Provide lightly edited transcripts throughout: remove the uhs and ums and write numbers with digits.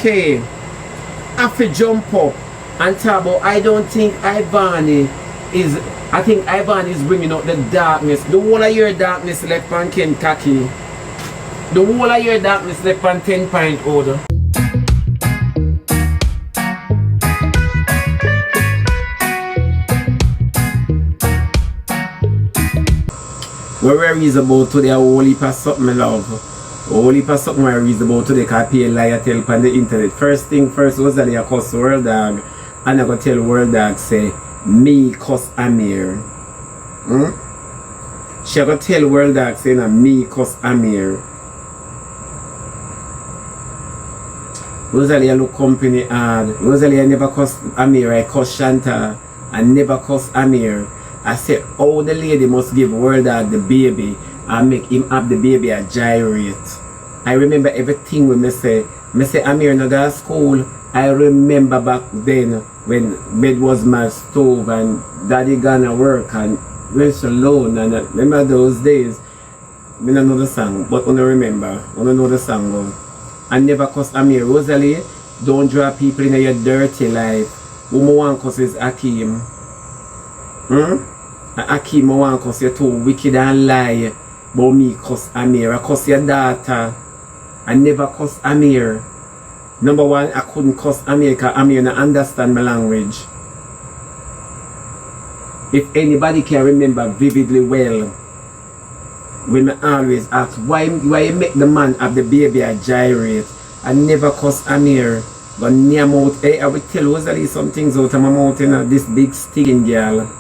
Okay, I have to jump up and talk about I don't think Vanny is, I think Vanny is bringing out the darkness. The whole of your darkness left on Kentucky. The whole of your darkness left on 10-point order. We're reason about today a whole heap of something, my love. A whole heap of something we're reason about today because I pay a lie I tell on the internet. First thing first, Rosealee I cuss Worlddawg, and I go tell Worlddawg say, me cuss Amir. She go tell Worlddawg saying me cuss Amir. Rosealee I look company hard. Rosealee I never cuss Amir, I cuss Shanta. I never cuss Amir. I say, oh, the lady must give Worlddawg the baby and make him have the baby a gyrate. I remember everything when me say Amir no go to school. I remember back then when bed was my stove and daddy gonna work and went alone, and remember those days. I don't know the song, but I remember. I don't know the song. Go. I never cuss Amir. Rosealee, don't draw people in your dirty life. Who I want cuss is Akeem. Akeem, I want cause you're too wicked and lie. But me cuss Amir. I cuss your daughter. I never cuss Amir. Number one, I couldn't cuss Amir because Amir don't understand my language. If anybody can remember vividly well, when I always ask why you make the man have the baby a gyrate, I never cuss Amir. But near mouth, I will tell Rosealee some things out of my mouth, this big sticking girl.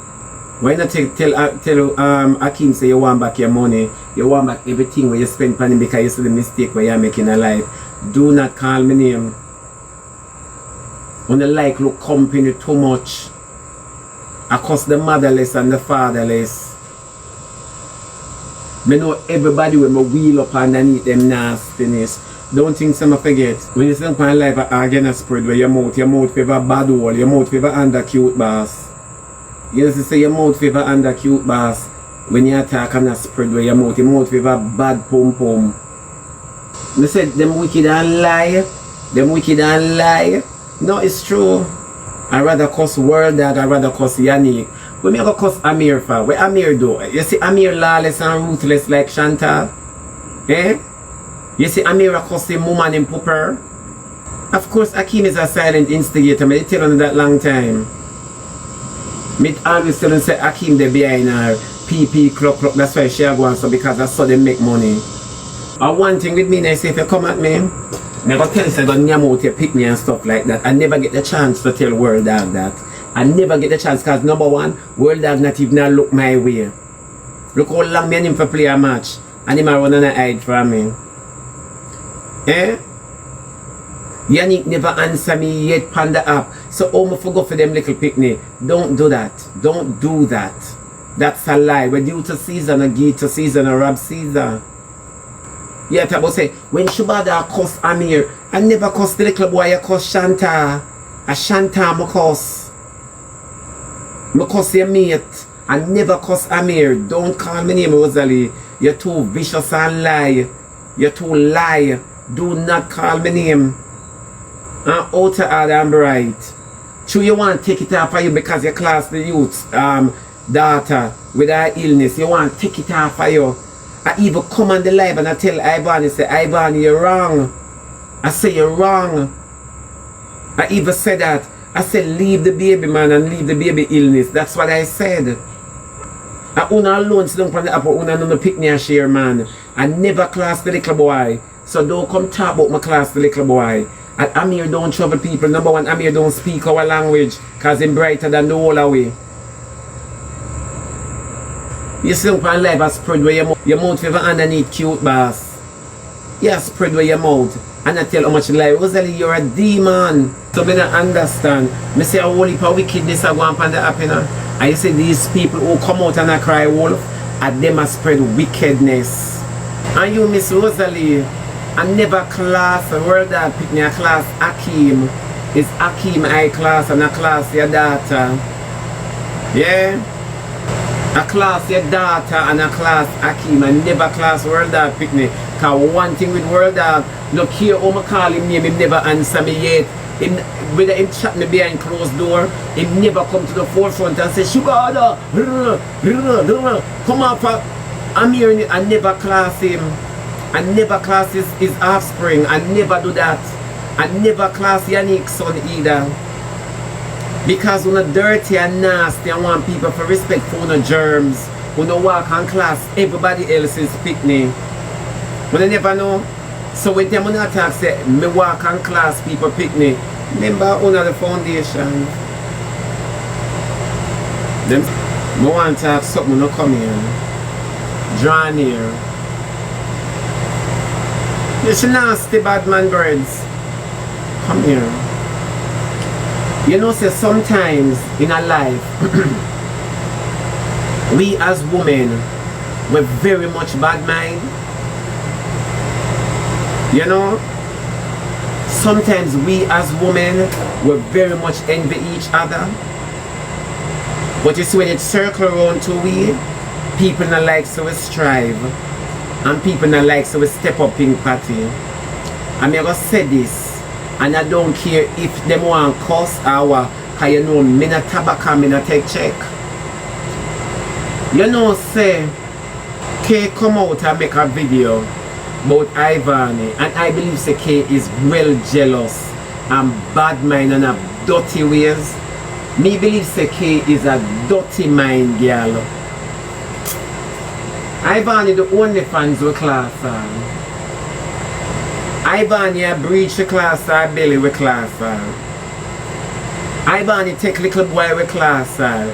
Why not tell Akeem say you want back your money, you want back everything where you spend on him because you see the mistake where you're making in life. Do not call me name. When the like look company too much. I cuss the motherless and the fatherless. I know everybody when I wheel up underneath them nastiness. Don't think some forget. When you stand on life again a spread where your mouth favor bad hole, your mouth favor under cute boss. You know, say your mouth favor under cute boss. When you attack and a spread where your mouth favor bad pum pum. They said them wicked and lie. Them wicked and lie. No, it's true. I rather cuss Worlddawg, I rather cuss Yannick. When me go cuss Amir for? Where Amir do? You see Amir lawless and ruthless like Chantal? Eh? You see Amir cuss him woman in pooper? Of course Akeem is a silent instigator. I tell him that long time. Me always tell him say Akeem they behind her PP clock. That's why she go on so because I saw them make money. And one thing with me, I say if you come at me, I go tell you say don't yam out your pick me and stuff like that. I never get the chance to tell Worlddawg that. I never get the chance because number one, Worlddawg not even look my way. Look how long me and him for play a match and him a run and a hide from me. Eh? Yannick never answer me yet on the app. So oh, I forgot for them little picnic. Don't do that. Don't do that. That's a lie. We're due to Caesar and give to Caesar and rob Caesar. Yeah, I about say when Shebada cuss Amir, I never cuss the little boy, I cuss Shanta. A Shanta I cuss. I cuss your mate. I never cuss Amir. Don't call me name Rosealee. You're too vicious and lie. You're too lie. Do not call me name. I'm out of order and bright. True, you want to take it off of you because you class the youth's daughter with her illness. You want to take it off of you. I even come on the live and I tell Vanny, say, Vanny, you're wrong. I say, you're wrong. I even said that. I said, leave the baby, man, and leave the baby illness. That's what I said. I una alone sit down from the apple, una no pick me and share, man. I never class the little boy. So don't come talk about my class the little boy. And Amir don't trouble people. Number one, Amir don't speak our language because he's brighter than the whole away. You see up on live, I spread where your mouth favor underneath cute boss. Yeah, spread where your mouth. And I tell how much lie. Rosealee, you're a demon. So I don't understand. I say a whole heap of wickedness I go on the app, you know. And you see these people who come out and I cry wolf, and them a spread wickedness. And you, Miss Rosealee, I never class Worlddawg pick me a class Akeem. It's Akeem I class and a class your daughter. Yeah? A class your daughter and a class Akeem. I never class Worlddawg pick me. Cause one thing with Worlddawg, no care how I call him name, him never answer me yet. Him, whether him chat me behind closed door, him never come to the forefront and say, Shebada, come up. I'm hearing it. I never class him. I never class his offspring. I never do that. I never class Yannick's son either. Because when a dirty and nasty, I want people to respect for no germs. When I walk and class everybody else's picnic. When I never know. So when them attack say me walk and class people picnic, remember under the foundation. Them I want to have something to come here. Draw near. This nasty bad man birds. Come here. You know, say sometimes in our life we as women we're very much bad mind. You know, sometimes we as women we very much envy each other. But you see when it circle around to we, people not like so we strive. And people not like so we step up in party. I'm gonna say this, and I don't care if them want cuss or what, cause you know me not tobacco, me not take check. You know say K come out and make a video about Vanny, and I believe say K is well jealous and bad mind and have dirty ways. Me believe say K is a dirty mind girl. Vanny the only fans with class on. Vanny a breach the class or belly with class on. Vanny take little boy with class on.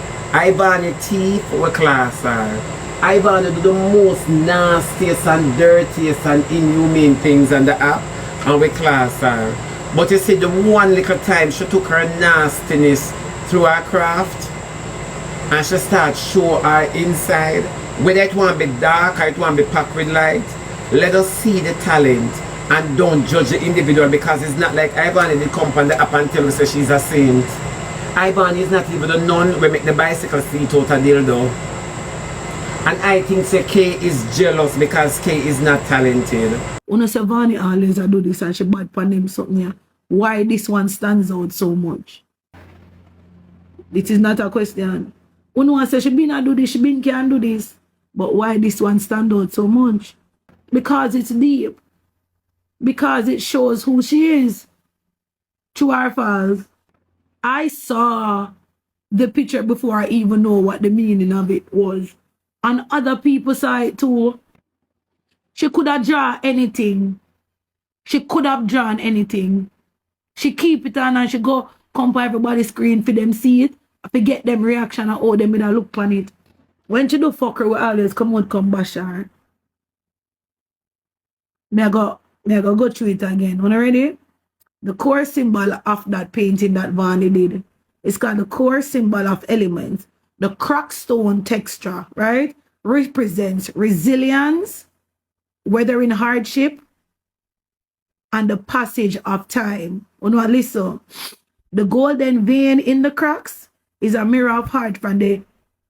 Vanny teeth with class on. Vanny do the most nastiest and dirtiest and inhumane things on the app and with class on. But you see the one little time she took her nastiness through her craft and she start show her inside. Whether it want to be dark or it want to be packed with light, let us see the talent and don't judge the individual, because it's not like Vanny did come on the app and tell us that she's a saint. Vanny is not even a nun we make the bicycle seat out of dildo. And I think say K is jealous because K is not talented. When say Vanny always do this and she bad for them something here, why this one stands out so much? It is not a question. When one say she been a do this, she been can do this. But why this one stand out so much? Because it's deep. Because it shows who she is. True or false? I saw the picture before I even know what the meaning of it was. And other people saw it too. She could have drawn anything. She could have drawn anything. She keep it on and she go come for everybody's screen for them see it. For get them reaction and how them in a look on it. When she do fuck her, we always come out come bash her. I go through it again. When you ready? The core symbol of that painting that Vanny did. It's called the core symbol of elements. The crackstone texture, right? Represents resilience, weathering hardship, and the passage of time. When you listen, the golden vein in the cracks is a mirror of heart from the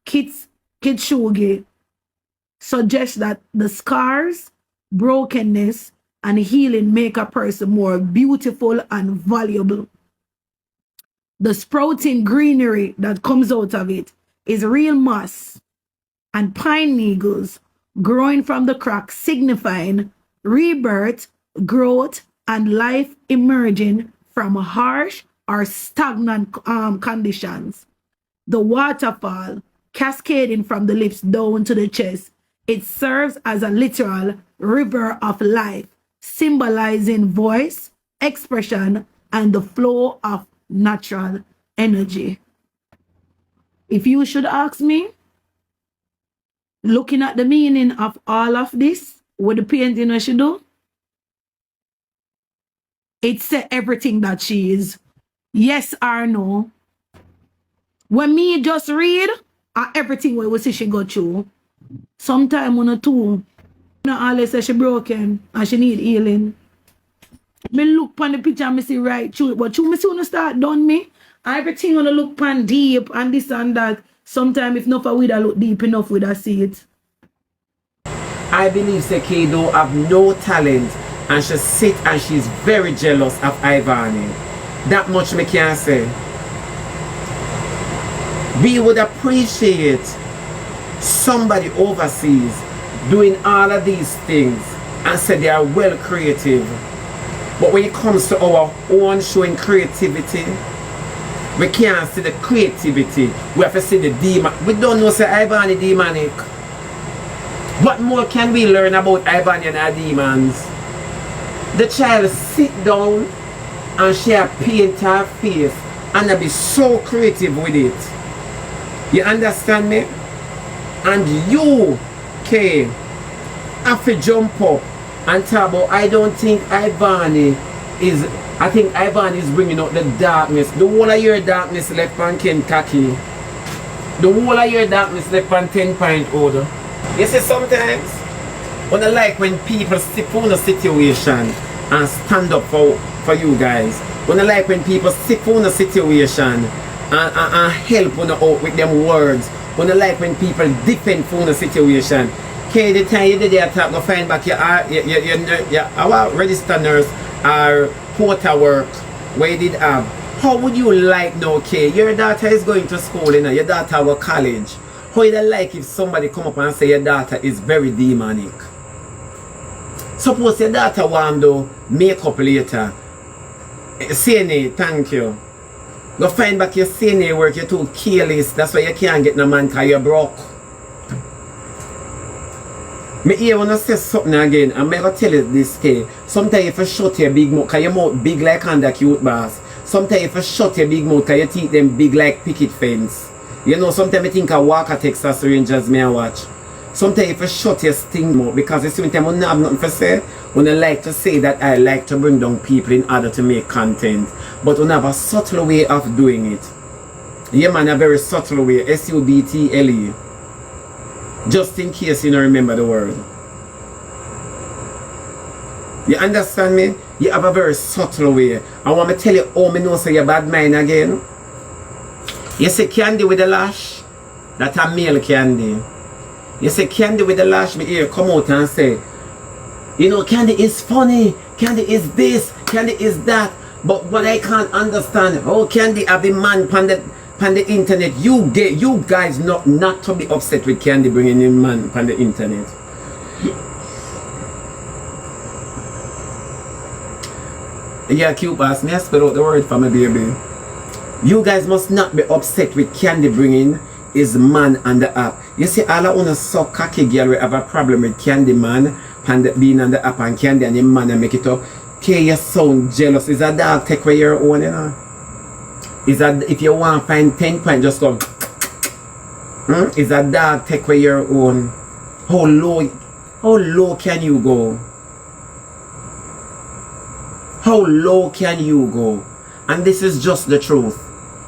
Kintsugi. Suggests that the scars, brokenness, and healing make a person more beautiful and valuable. The sprouting greenery that comes out of it is real moss and pine needles growing from the crack, signifying rebirth, growth, and life emerging from harsh or stagnant conditions. The waterfall cascading from the lips down to the chest. It serves as a literal river of life, symbolizing voice, expression, and the flow of natural energy. If you should ask me, looking at the meaning of all of this, what the painting she do, it said everything that she is. Yes or no. When me just read, everything we see she go through. Sometime when two, not always say she broken and she need healing. Me look pan the picture and me see right through it. But you me see when you start done me, everything when you look pan deep and this and that. Sometimes if not for we that look deep enough we that see it. I believe Seki don't have no talent and she sit and she's very jealous of Ivani. That much me can say. We would appreciate somebody overseas doing all of these things and say they are well creative. But when it comes to our own showing creativity, we can't see the creativity. We have to see the demon. We don't know say Ivani demonic. What more can we learn about Ivani and her demons? The child sit down and she paint her face and be so creative with it. You understand me? And you, Kay, have to jump up and talk about, I don't think Ivani is, I think Ivani is bringing out the darkness. The whole of your darkness left on Kentucky. The whole of your darkness left on 10-point order. You see, sometimes, when I like when people step on a situation and stand up for you guys. When I like when people step on a situation and help on out with them words. When I like when people defend for a situation. Okay, the time you did the attack, go find back our registered nurse or porter work where you did have. How would you like now, okay? Your daughter is going to school, you know, your daughter go college. How would you like if somebody come up and say your daughter is very demonic? Suppose your daughter want to make up later. CNA, thank you. Go find back your CNA work, you're too careless. That's why you can't get no man because you're broke. Me here wanna say something again, and I'm gonna tell you this, Kay. Sometimes if you shut your big mouth, cause your mouth big like under cute boss. Sometimes if you shut your big mouth, cause your teeth them big like picket fence. You know, sometimes I think I walk at Texas Rangers me I watch. Sometimes if you shut your sting mouth, because you see when I don't have nothing to say, when I like to say that I like to bring down people in order to make content. But when I have a subtle way of doing it. Yeah man, a very subtle way, S-U-B-T-L-E. Just in case you don't remember the word. You understand me? You have a very subtle way. I want to tell you how me know say you're bad mind again. You say candy with the lash, that's a male candy. You say candy with the lash, me here come out and say, you know, candy is funny, candy is this, candy is that. But what I can't understand, how candy have a man on the internet. You guys not to be upset with Candy bringing in man on the internet. Yeah, cute boss, may I spell out the word for my baby? You guys must not be upset with Candy bringing his man on the app. You see, all of us so cocky girl we have a problem with Candy man being on the app and Candy and your man and make it up. Okay, you sound jealous. Is a dog take away your own, you know? Is that if you want to find 10 points, just go. Is a dog take away your own? How low can you go? How low can you go? And this is just the truth.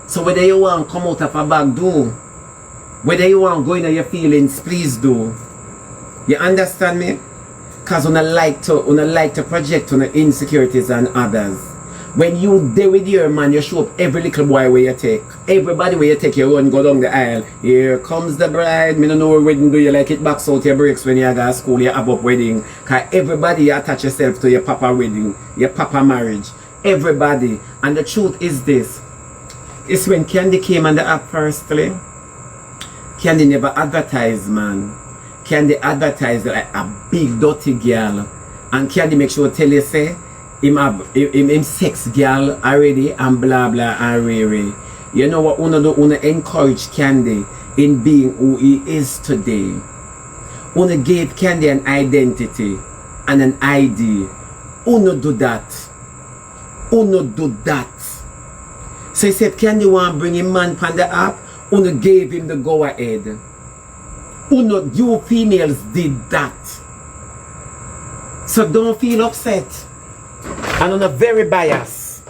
So whether you want to come out of a bag, do. Whether you want to go into your feelings, please do. You understand me? Because I like to project on the insecurities and others. When you there with your man, you show up every little boy where you take. Everybody where you take, you run, go down the aisle. Here comes the bride. Me don't know where wedding do you like it backs out your breaks when you go to school, you have up wedding. Because everybody you attach yourself to your papa wedding, your papa marriage. Everybody. And the truth is this. It's when Candy came on the app firstly. Candy never advertised, man. Candy advertised like a big dirty girl. And Candy make sure tell you say, him sex girl already and blah blah and rare. You know what Una do? Una encourage Candy in being who he is today. Una gave Candy an identity and an ID. Una do that. Una do that. So he said Candy want to bring him man on the app. Una gave him the go ahead. Una, you females did that. So don't feel upset. And on a very biased.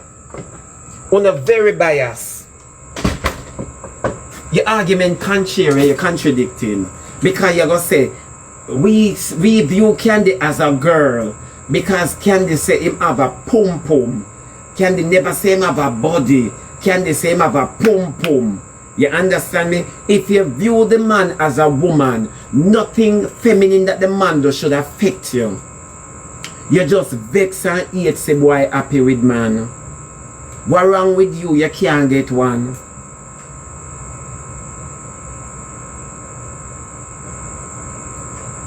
On a very biased. Your argument contrary, you're contradicting. Because you're going to say, we view Candy as a girl. Because Candy say him have a pum-pum. Candy never say him have a body. Candy say him have a pum-pum. You understand me? If you view the man as a woman, nothing feminine that the man does should affect you. You just vex and hate, say boy happy with man. What wrong with you? You can't get one.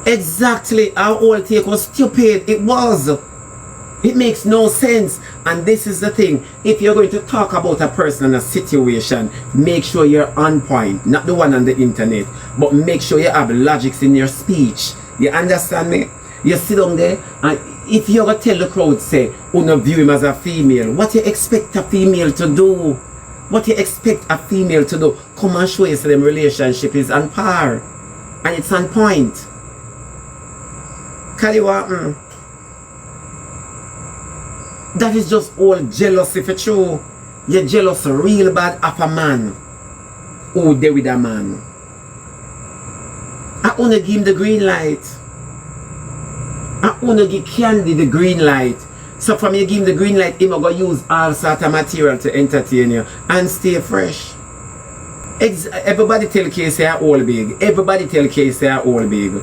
Exactly, our whole take was stupid. It was. It makes no sense. And this is the thing. If you're going to talk about a person and a situation, make sure you're on point. Not the one on the internet. But make sure you have logics in your speech. You understand me? You sit down there and if you're going to tell the crowd, say, who not view him as a female, what you expect a female to do? What you expect a female to do? Come and show you so them relationship is on par. And it's on point. Kaliwa, that is just all jealousy for true. You're jealous real bad of a man who there with a man. I wanna give him the green light. I wanna give Candy the green light. So from you give him the green light, him gonna use all sort of material to entertain you and stay fresh. Everybody tell Casey are all big. Everybody tell Casey are all big.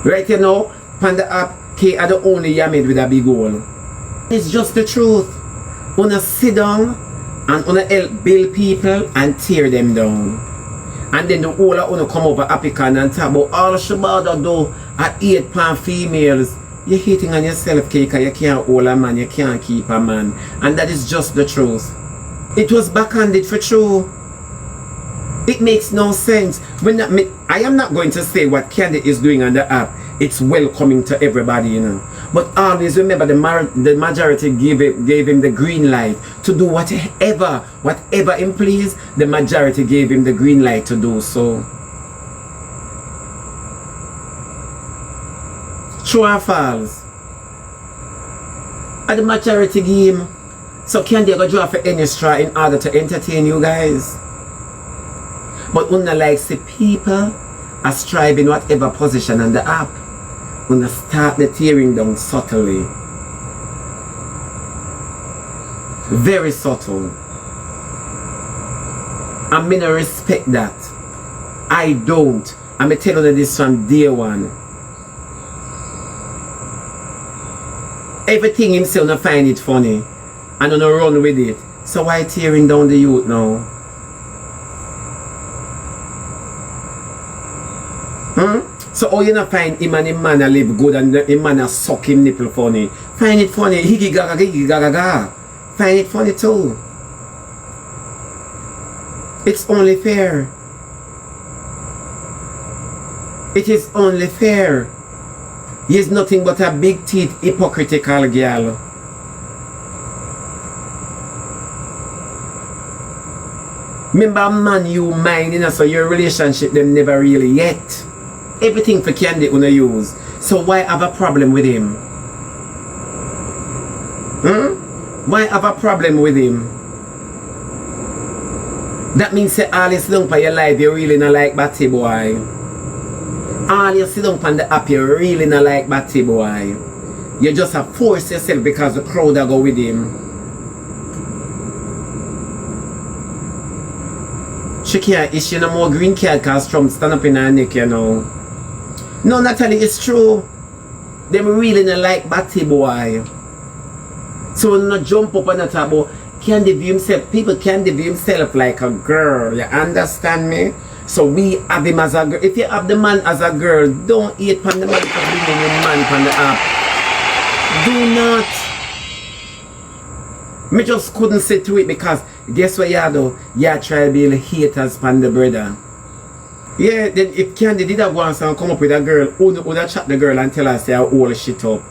Right, you know, on the app, K are the only yamid with a big hole. It's just the truth. Wanna sit down and wanna help build people and tear them down. And then the whole of wanna come over African and talk about all Shebada do at 8 pound females. You're hating on yourself, K, because you can't hold a man, you can't keep a man. And that is just the truth. It was backhanded for true. It makes no sense. I am not going to say what Candy is doing on the app. It's welcoming to everybody, you know. But always remember the majority gave him the green light to do whatever him please. The majority gave him the green light to do so. True or false? And the majority gave him. So Candy go draw for any straw in order to entertain you guys. But when like see people are striving whatever position on the app, when they start the tearing down subtly. Very subtle. I'm gonna respect that. I don't. I'm gonna tell you this from day one. Everything himself not find it funny and gonna run with it. So why tearing down the youth now? So how you not find him and him man a live good and him man a suck him nipple funny? Find it funny, higgy gaga gaga. Find it funny too. It's only fair. It is only fair. He is nothing but a big teeth hypocritical girl. Remember man you mind, you know, so your relationship them never really yet. Everything for Candy wanna use. So why have a problem with him? Why have a problem with him? That means say all you sit down for your life you really not like Batty boy. All you sit down on the app you really not like Batty boy. You just have force yourself because the crowd are go with him. She can't issue no more green card because Trump stand up in her neck, you know. No, Natalie, it's true. They really not like Batty boy. So when not jump up and not talk about Candy view himself, people Candy view himself like a girl. You understand me? So we have him as a girl. If you have the man as a girl, don't hate on the man for bringing the man on the app. Do not. Me just couldn't say to it because guess what you do? You try to be haters on the brother. Yeah, then if Candy did have once and come up with a girl, who would have chat the girl and tell her say all shit up?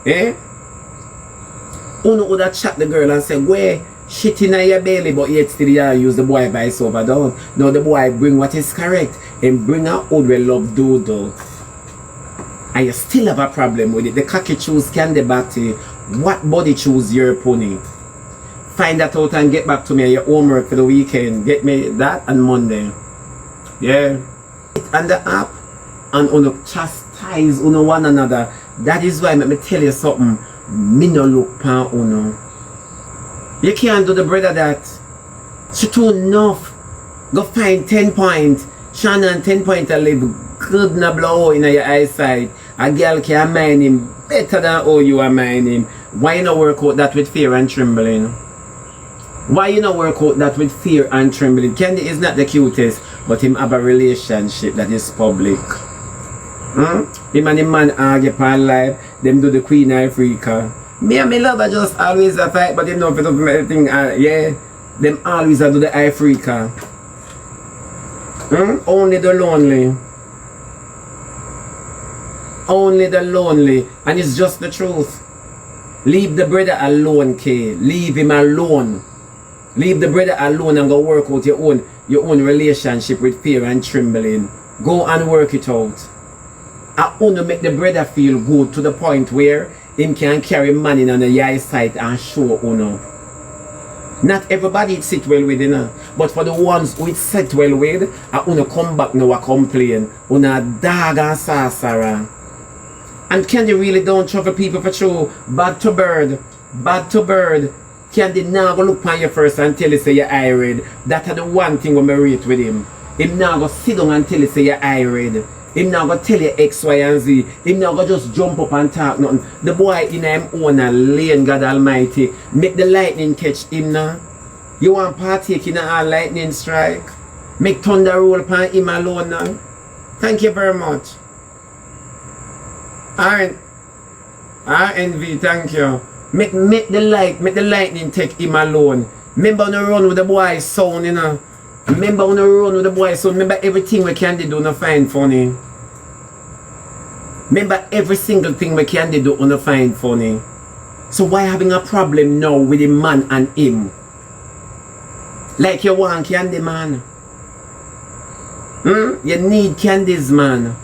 Eh? Who would have chat the girl and say, where shit in your belly, but yet still you use the boy vice over down. Now the boy bring what is correct and bring out old well love doodle. And you still have a problem with it. The cocky choose Candy Batty. What body choose your pony? Find that out and get back to me your homework for the weekend. Get me that on Monday. Yeah. And the app and on chastise on one another. That is why let me tell you something. Me no look pan uno. You can't do the brother that. She too enough. Go find 10 points. Shannon 10 points to live good na blow in your eyesight. A girl can mind him better than how you are mind him. Why you not work out that with fear and trembling? Why you not work out that with fear and trembling? Candy is not the cutest, but him have a relationship that is public. Him and the man argue upon life. Them do the Queen Africa. Me and my lover just always a fight, but them know if it doesn't everything. Yeah, them always a do the Africa. Only the lonely. Only the lonely. And it's just the truth. Leave the brother alone, K. Leave him alone. Leave the brother alone and go work out your own relationship with fear and trembling. Go and work it out. I want to make the brother feel good to the point where him can carry money on the eyesight and show uno. Not everybody it sit well with, you know. But for the ones who it sit well with, I want to come back now and complain. Una dog and sorcerer. And Candy really don't trouble people for true. Bad to bird. Bad to bird. Candy now go look on you first and tell you say you're irid. That are the one thing when I rate with him. Him now go sit down and tell you say you're irid. Him now go tell you X, Y, and Z. Him now go just jump up and talk nothing. The boy in him own a lane, God Almighty. Make the lightning catch him now. You want partake in a lightning strike? Make thunder roll upon him alone now. Thank you very much. RNV, thank you. Make the lightning take him alone. Remember on the run with the boy sound, you know. Remember on the run with the boy sound. Remember everything we can do no find funny. Remember every single thing we can do on the find funny. So why having a problem now with the man and him? Like you want candy, man. You need candies, man.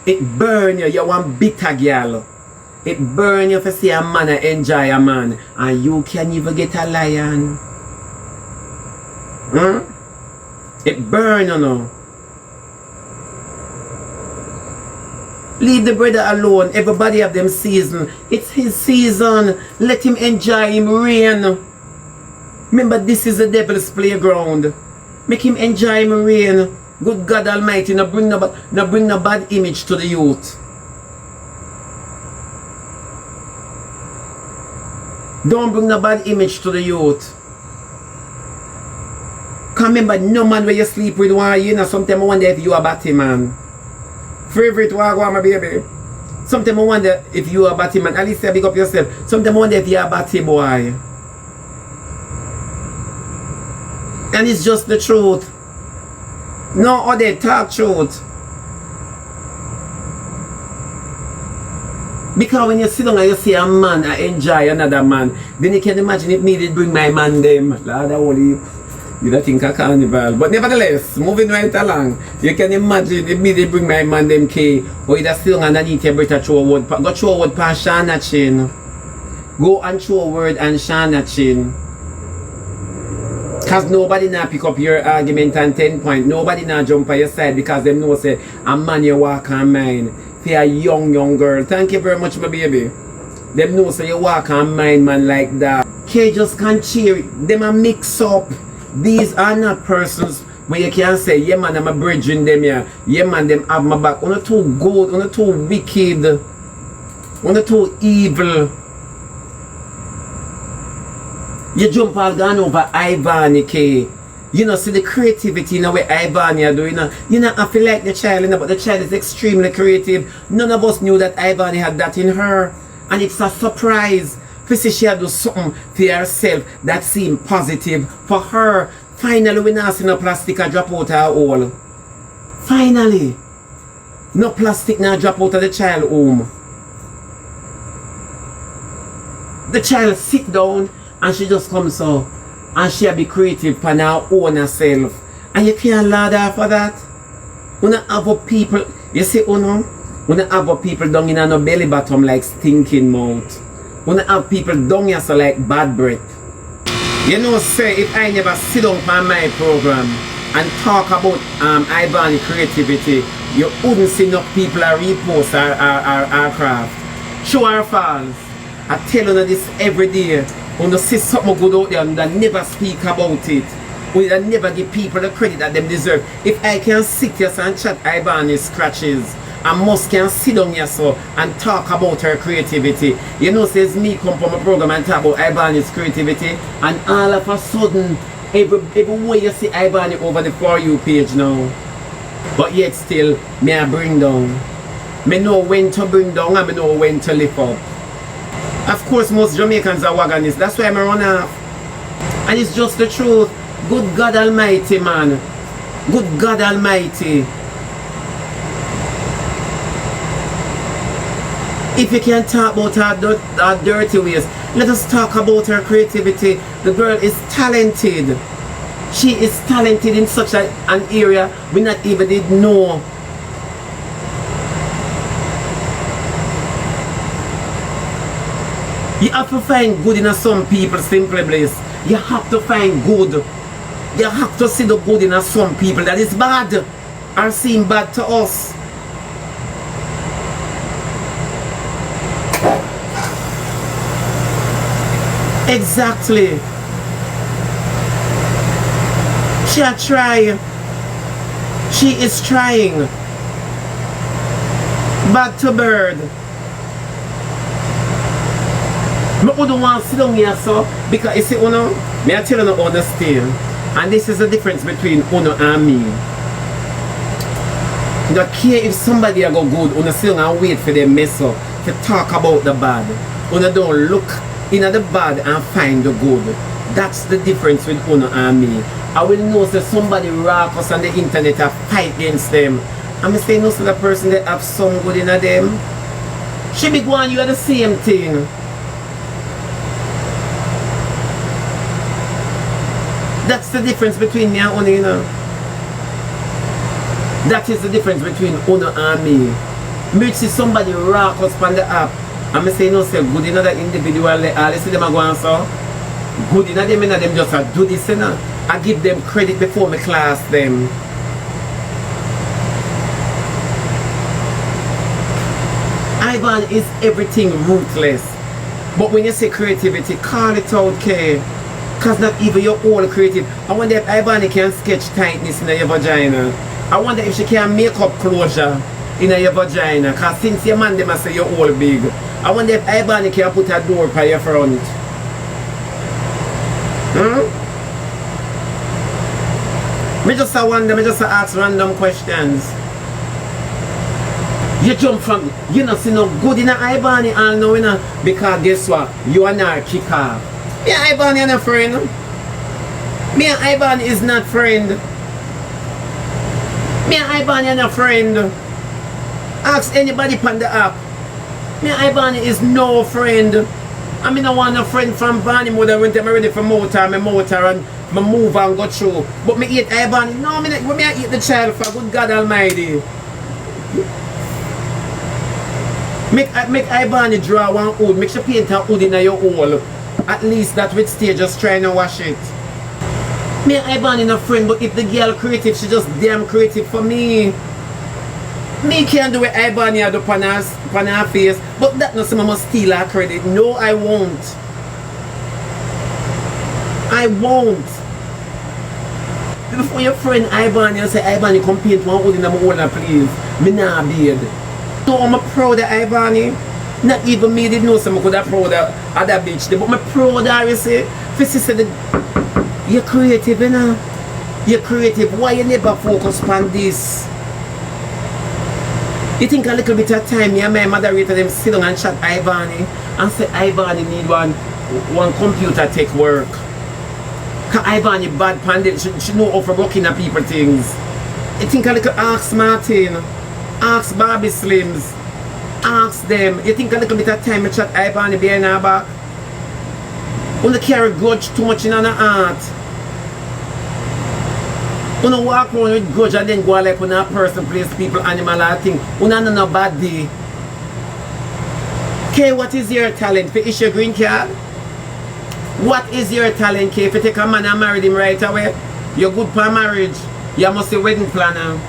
It burn you. You want bitter girl. It burn you to see a man and enjoy a man. And you can't even get a lion. It burn you know. Leave the brother alone. Everybody have them season. It's his season. Let him enjoy him reign. Remember, this is the devil's playground. Make him enjoy him reign. Good God Almighty, no bring no bad image to the youth. Don't bring no bad image to the youth. Cause remember, no man where you sleep with one, you know, sometimes I wonder if you are a batty man. Favorite one, my baby. Sometimes I wonder if you are a batty man. At least big up yourself. Sometimes I wonder if you are a batty boy. And it's just the truth. No other talk truth. Because when you sit down and you see a man and enjoy another man, then you can imagine if me did bring my man them. Lord holy, you don't think a carnival. But nevertheless, moving right along, you can imagine if me did bring my man them K, or you sit down underneath your breath and throw a word, go throw a word past Shana Chin. Go and throw a word and Shana Chin. Because nobody now pick up your argument and 10 point. Nobody now jump on your side because them know say a man you walk on mine. For a young girl. Thank you very much, my baby. Them know say you walk on mine, man, like that. K just can't cheer it. Them a mix up. These are not persons where you can say, yeah man, I'm a bridging them here. Yeah man, them have my back. One too good, one too wicked. One too evil. You jump all gone over Ivani K. You know, see the creativity, you know, what Ivani are doing. You know, I feel like the child, you know, but the child is extremely creative. None of us knew that Ivani had that in her. And it's a surprise. To see she had do something for herself that seemed positive for her. Finally, we now see no plastic a drop out of her hole. Finally. No plastic now drop out of the child home. The child sit down. And she just comes so, and she be creative for her own herself. And you can't ladder her for that. When have people, you see, when have people down in no belly bottom like stinking mouth. When have people down here so like bad breath. You know, say, if I never sit down on my program and talk about Ivani creativity, you wouldn't see enough people are repost our craft. True or false? I tell you this every day. When you see something good out there and never speak about it. We will never give people the credit that them deserve. If I can sit here and chat Ibani scratches, and Mus can sit down here so and talk about her creativity. You know, says me come from a program and talk about Ibani's creativity, and all of a sudden, everywhere you see Ibani over the For You page now. But yet still, me I bring down. Me know when to bring down and me know when to lift up. Of course, most Jamaicans are wagonists. That's why I run off. And it's just the truth. Good God Almighty, man. Good God Almighty. If you can talk about her dirty ways, let us talk about her creativity. The girl is talented. She is talented in such an area we not even did know. You have to find good in some people, simply bliss. You have to find good. You have to see the good in some people that is bad or seem bad to us. Exactly. She try. She is trying. Back to bird. I don't want to sit down here so because you see Uno, me I tell you no understand. And this is the difference between Uno and me. You don't care if somebody go good, Uno sit down and wait for them mess up to talk about the bad. Uno don't look in the bad and find the good. That's the difference with Uno and me. I will know that somebody rock us on the internet and fight against them. I'm saying no to the person that have some good in them. She be going, you are the same thing. That's the difference between me and Uno, you know. That is the difference between Uno and me. Me see somebody rock us on the app. I'm saying no say good in that individual, all you see them are going so. Good in them just do this, you know. I give them credit before me class them. Ivan is everything ruthless. But when you say creativity, call it out, okay? Because not even your own creative. I wonder if Ivan can sketch tightness in your vagina. I wonder if she can make up closure in your vagina. Because since your man, they must say you're all big. I wonder if Ivan can put a door by your front. Me just wonder, me just ask random questions. You jump from, you know, see no good in a Ibani and no, you know, because guess what? You are not kick off. Me and Ibani are not friend. Me and Ibani is not friend. Me and Ibani are not friend. Ask anybody on the app. Me and Ibani is no friend. I mean, I want a friend from Vanny mother when I'm ready for motor and my move and go through. But me eat Ibani. No, me eat the child for good God Almighty. Make Ibani draw one hood. Make sure paint a hood in your hole. At least that with stay just trying to wash it. Me and Ibani no friend, but if the girl creative, she just damn creative for me. Me can't do what Ibani do on her face, but that no someone must steal her credit. No, I won't. I won't. Before your friend Ibani, you say Ibani come paint one hood in my owner, please. Me nah beard. So I'm proud of Ibani. Not even me did know some could have proud of that bitch. But I'm proud of her, you see. First you said you're creative, you know. You're creative. Why you never focus on this? You think a little bit of time, me and my moderator them sit down and chat Ibani and say Ibani need one computer take work. Cause Ibani bad pandit, she know how to working at people things. You think a little ask Martin, ask Barbie Slims, ask them. You think a little bit of time me chat Ibani behind her back? Wanna carry grudge too much in her heart. Wanna walk around with grudge and then go like when a person, place, people, animal or thing. Wanna no bad day. Okay, what is your talent? For issue green card? What is your talent, K? If you take a man and marry him right away, you're good for marriage. You must be a wedding planner.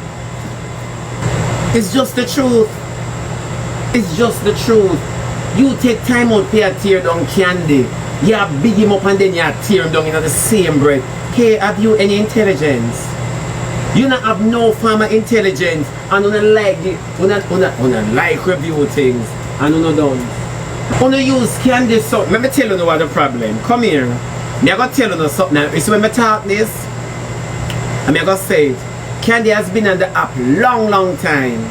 It's just the truth. It's just the truth. You take time out to tear down candy You big him up and then you tear him down in the same breath. Hey, have you any intelligence? You not have no form of intelligence and you like review things and you don't. You use candy something. Let me tell you what the problem. Come here. Me I gonna tell you something now. You see when I talk this, I'm gonna say it. Candy has been on the app long time.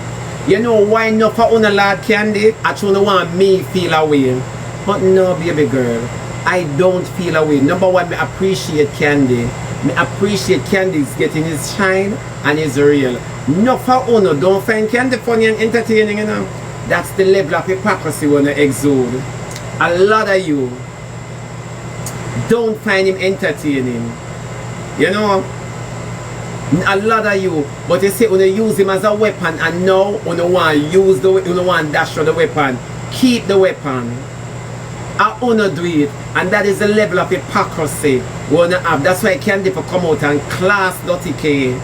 You know why not for una lad Candy? Actually want me feel away. But no, baby girl, I don't feel away. Number one, me appreciate Candy. Me appreciate Candy's getting his shine and his real. No for una, don't find Candy funny and entertaining, you know. That's the level of hypocrisy when they exude. A lot of you don't find him entertaining. You know? A lot of you, but you say when you use him as a weapon and now when you want to use the when you want to dash the weapon, keep the weapon. I wanna do it, and that is the level of hypocrisy we wanna have. That's why Candy for come out and class Dirty K.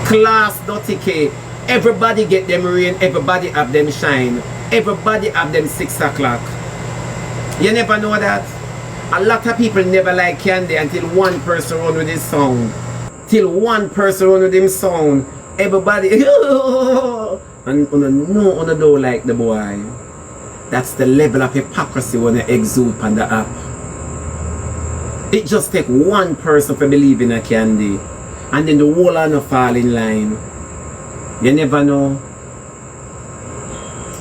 Class Dirty K. Everybody get them rain, everybody have them shine, everybody have them 6 o'clock. You never know that? A lot of people never like Candy until one person run with his song. Till one person run with him song. Everybody and don't like the boy. That's the level of hypocrisy when they exude on the app. It just take one person to believe in a Candy and then the whole are not fall in line. You never know.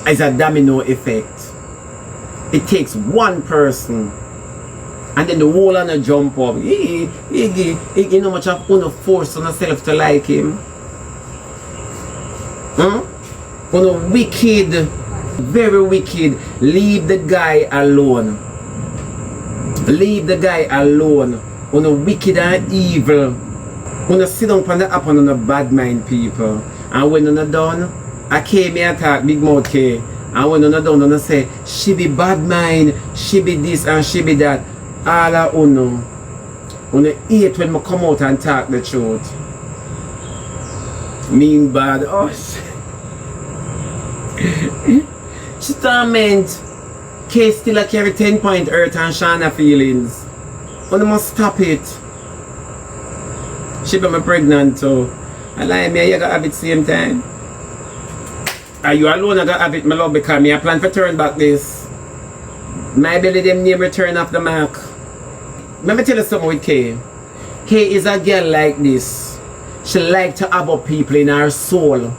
It's a domino effect. It takes one person and then the whole are not jump up. You know much of uno force on yourself to like him. Uno wicked, very wicked. Leave the guy alone. Leave the guy alone. Uno wicked and evil. Uno sit down on the app and uno bad mind people. And when uno done, I came here and talk big mouth K. And when uno done, uno say, she be bad mind, she be this and she be that. All of uno hate when I come out and talk the truth. Mean bad. Oh, she torment. K still a carry 10-point hurt and Shana feelings. Uno must stop it. She be me pregnant too. I lie me, you gotta have it same time. Are you alone I gotta have it, my love, because me I plan for turn back this. My belly them name return off the mark. Let me tell you something with K. K is a girl like this. She like to have up people in her soul.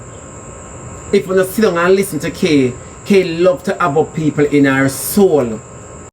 If you sit down and listen to K, K love to have up people in her soul.